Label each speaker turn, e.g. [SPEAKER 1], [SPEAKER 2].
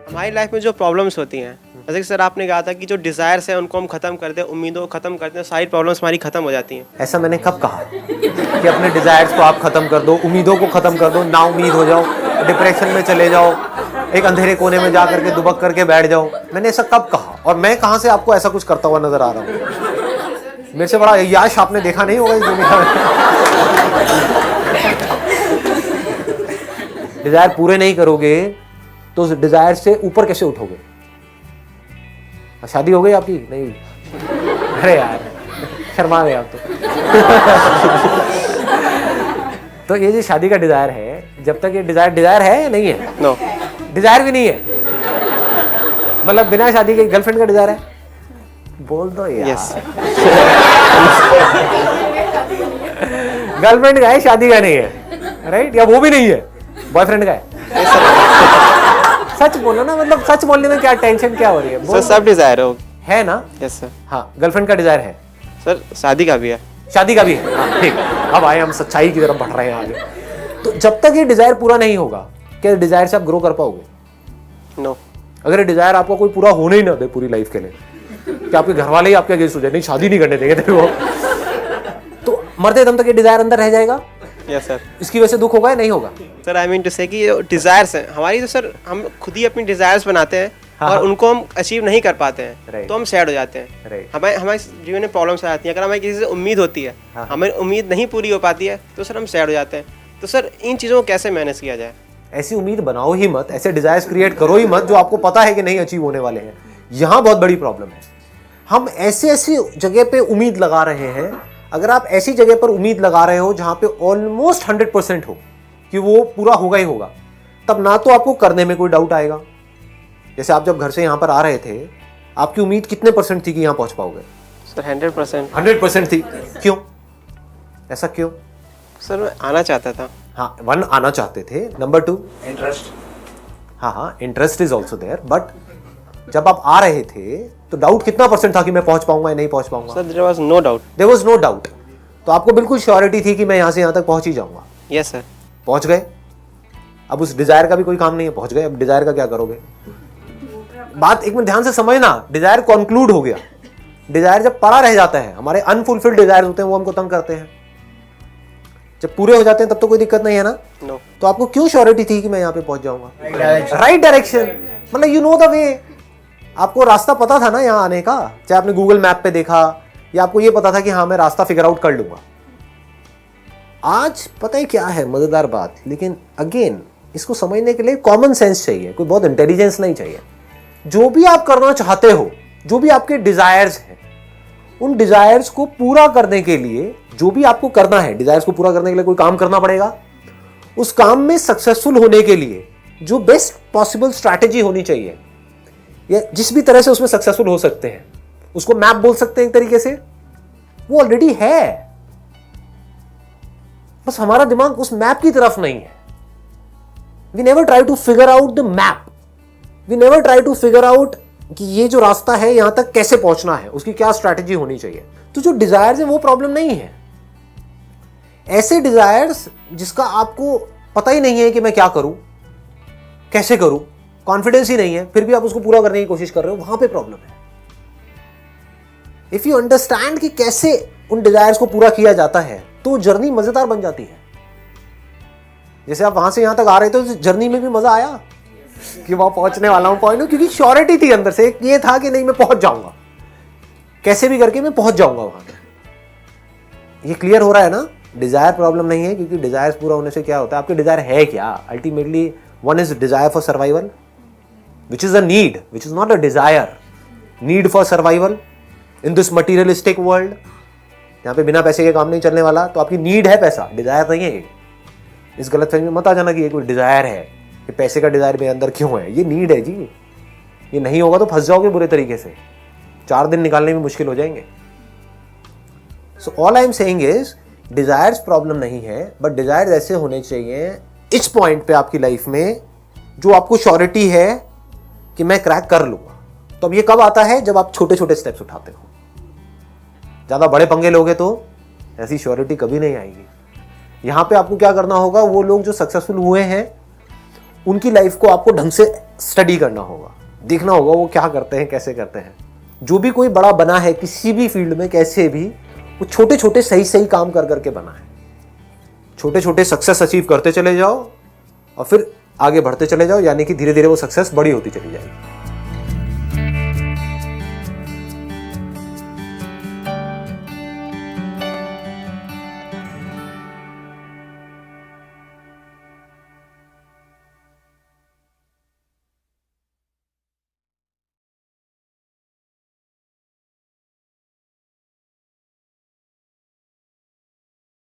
[SPEAKER 1] हमारी लाइफ में जो प्रॉब्लम्स होती हैं, जैसे कि सर आपने कहा था कि जो डिज़ायर्स हैं उनको हम ख़त्म करते हैं, उम्मीदों को ख़त्म करते हैं, सारी प्रॉब्लम्स हमारी ख़त्म हो जाती हैं।
[SPEAKER 2] ऐसा मैंने कब कहा कि अपने डिजायर्स को आप खत्म कर दो, उम्मीदों को खत्म कर दो, ना उम्मीद हो जाओ, डिप्रेशन में चले जाओ, एक अंधेरे कोने में जा करके दुबक करके बैठ जाओ? मैंने ऐसा कब कहा? और मैं कहां से आपको ऐसा कुछ करता हुआ नजर आ रहा हूं? मेरे से बड़ा यश आपने देखा नहीं होगा इस दुनिया में। डिजायर पूरे नहीं करोगे तो उस डिजायर से ऊपर कैसे उठोगे? शादी हो गई आपकी? नहीं? अरे यार शर्मा गए आप तो ये जो शादी का डिजायर है, जब तक ये डिजायर है या नहीं है?
[SPEAKER 1] नो,
[SPEAKER 2] डिजायर भी नहीं है, मतलब बिना शादी के गर्लफ्रेंड का डिजायर है? बोल दो यार।
[SPEAKER 1] यस
[SPEAKER 2] गर्लफ्रेंड का है, शादी का नहीं है, राइट? या वो भी नहीं है, बॉयफ्रेंड का है? सच बोलो ना, मतलब सच बोलने में क्या टेंशन क्या हो रही है?
[SPEAKER 1] सर सब डिज़ायर
[SPEAKER 2] है ना?
[SPEAKER 1] Yes sir.
[SPEAKER 2] हाँ, गर्लफ्रेंड का डिजायर है,
[SPEAKER 1] सर शादी का भी है,
[SPEAKER 2] शादी का भी है। हाँ, ठीक। अब आए हम सच्चाई की तरफ बढ़ रहे हैं आगे। तो जब तक ये डिजायर पूरा नहीं होगा, क्या डिजायर से आप ग्रो कर पाओगे?
[SPEAKER 1] नो।
[SPEAKER 2] अगर ये डिजायर आपको कोई पूरा होने ही ना दे पूरी लाइफ के लिए, कि आपके घर वाले ही आपके अगेंस्ट हो जाए, नहीं शादी नहीं करने देंगे तेरे को, तो मरते दम तक ये डिजायर अंदर रह जाएगा।
[SPEAKER 1] Yes sir.
[SPEAKER 2] इसकी वजह से दुख होगा या नहीं होगा?
[SPEAKER 1] सर आई मीन टू से कि डिज़ायर्स हैं हमारी, तो सर हम खुद ही अपनी डिज़ायर्स बनाते हैं।
[SPEAKER 2] हाँ,
[SPEAKER 1] और
[SPEAKER 2] हाँ।
[SPEAKER 1] उनको हम अचीव नहीं कर पाते हैं,
[SPEAKER 2] Right.
[SPEAKER 1] तो हम सैड हो जाते हैं।
[SPEAKER 2] Right.
[SPEAKER 1] हमारे हमारे जीवन में प्रॉब्लम्स आ जाती हैं। अगर हमें किसी से उम्मीद होती है,
[SPEAKER 2] हाँ।
[SPEAKER 1] हमें उम्मीद नहीं पूरी हो पाती है, तो सर हम सैड हो जाते हैं। तो सर इन चीज़ों को कैसे मैनेज किया जाए?
[SPEAKER 2] ऐसी उम्मीद बनाओ ही मत, ऐसे डिजायर्स क्रिएट करो ही मत जो आपको पता है कि नहीं अचीव होने वाले हैं। यहां बहुत बड़ी प्रॉब्लम है। हम ऐसी जगह पे उम्मीद लगा रहे हैं। अगर आप ऐसी जगह पर उम्मीद लगा रहे हो जहां पे ऑलमोस्ट 100% हो कि वो पूरा होगा ही होगा, तब ना तो आपको करने में कोई डाउट आएगा। जैसे आप जब घर से यहां पर आ रहे थे, आपकी उम्मीद कितने % थी कि यहां पहुंच पाओगे?
[SPEAKER 1] सर 100%।
[SPEAKER 2] 100% थी। क्यों? ऐसा क्यों?
[SPEAKER 1] सर मैं आना चाहता था।
[SPEAKER 2] हाँ, 1 आना चाहते थे, नंबर 2
[SPEAKER 1] इंटरेस्ट।
[SPEAKER 2] हाँ, interest is also there, but जब आप आ रहे थे तो डाउट कितना % था कि मैं पहुंच पाऊंगा या नहीं पहुंच पाऊंगा?
[SPEAKER 1] Sir there was no doubt.
[SPEAKER 2] There was no doubt. तो आपको बिल्कुल श्योरिटी थी कि मैं यहां से यहां तक पहुंच ही जाऊंगा।
[SPEAKER 1] Yes sir.
[SPEAKER 2] पहुंच गए। अब उस डिजायर का भी कोई काम नहीं है, पहुंच गए। अब डिजायर का क्या करोगे? बात एक मिनट ध्यान से समझना। डिजायर कंक्लूड हो गया। डिजायर जब पड़ा रह जाता है, हमारे अनफुलफिल्ड डिजायर होते हैं, वो हमको तंग करते हैं। जब पूरे हो जाते हैं तब तो कोई दिक्कत नहीं है ना?
[SPEAKER 1] नो।
[SPEAKER 2] तो आपको क्यों श्योरिटी थी कि मैं यहां पे पहुंच जाऊंगा? राइट डायरेक्शन, मतलब यू नो द वे। आपको रास्ता पता था ना यहां आने का, चाहे आपने गूगल मैप पे देखा या आपको ये पता था कि हाँ मैं रास्ता फिगर आउट कर लूंगा। आज पता है क्या है मजेदार बात, लेकिन अगेन इसको समझने के लिए कॉमन सेंस चाहिए, कोई बहुत इंटेलिजेंस नहीं चाहिए। जो भी आप करना चाहते हो, जो भी आपके डिजायर्स हैं, उन डिजायर्स को पूरा करने के लिए जो भी आपको करना है, डिजायर्स को पूरा करने के लिए कोई काम करना पड़ेगा। उस काम में सक्सेसफुल होने के लिए जो बेस्ट पॉसिबल स्ट्रैटेजी होनी चाहिए, या जिस भी तरह से उसमें सक्सेसफुल हो सकते हैं, उसको मैप बोल सकते हैं एक तरीके से, वो ऑलरेडी है। बस हमारा दिमाग उस मैप की तरफ नहीं है। We never try to figure out the map. We never try to figure out कि ये जो रास्ता है यहां तक कैसे पहुंचना है, उसकी क्या स्ट्रैटेजी होनी चाहिए। तो जो डिजायर्स है वो प्रॉब्लम नहीं है। ऐसे डिजायर्स जिसका आपको पता ही नहीं है कि मैं क्या करूं, कैसे करूं, कॉन्फिडेंस ही नहीं है, फिर भी आप उसको पूरा करने की कोशिश कर रहे हो, वहां पे प्रॉब्लम है। इफ यू अंडरस्टैंड कि कैसे उन डिजायर्स को पूरा किया जाता है, तो जर्नी मजेदार बन जाती है। जैसे आप वहां से यहां तक आ रहे थे, तो जर्नी में भी मजा आया कि वहां पहुंचने वाला हूं, पॉइंट, क्योंकि श्योरिटी थी अंदर से, ये था कि नहीं मैं पहुंच जाऊंगा, कैसे भी करके मैं पहुंच जाऊंगा वहां पे। ये क्लियर हो रहा है ना? डिजायर प्रॉब्लम नहीं है, क्योंकि डिजायर्स पूरा होने से क्या होता है, आपके डिजायर है क्या ultimately? One is desire for survival, which is a need, which is not a desire. Need for survival in this materialistic world, यहाँ पे बिना पैसे के काम नहीं चलने वाला, तो आपकी नीड है पैसा, डिजायर नहीं है। इस गलतफहमी में मत आ जाना कि ये कोई डिजायर है, कि पैसे का डिजायर मेरे अंदर क्यों है। ये नीड है जी। ये नहीं होगा तो फंस जाओगे बुरे तरीके से, 4 दिन निकालने में मुश्किल हो जाएंगे। So all I am saying is, desires problem नहीं है, बट डिजायर्स ऐसे होने चाहिए इस पॉइंट पे आपकी लाइफ में जो आपको श्योरिटी है कि मैं क्रैक कर लूंगा। तो अब ये कब आता है? जब आप छोटे छोटे स्टेप्स उठाते हो। ज्यादा बड़े पंगे लोगे तो ऐसी श्योरिटी कभी नहीं आएगी। यहां पे आपको क्या करना होगा, वो लोग जो सक्सेसफुल हुए हैं उनकी लाइफ को आपको ढंग से स्टडी करना होगा, देखना होगा वो क्या करते हैं, कैसे करते हैं। जो भी कोई बड़ा बना है किसी भी फील्ड में, कैसे भी, वो छोटे छोटे सही सही काम कर करके बना है। छोटे छोटे सक्सेस अचीव करते चले जाओ और फिर आगे बढ़ते चले जाओ, यानी कि धीरे धीरे वो सक्सेस बड़ी होती चली जाएगी।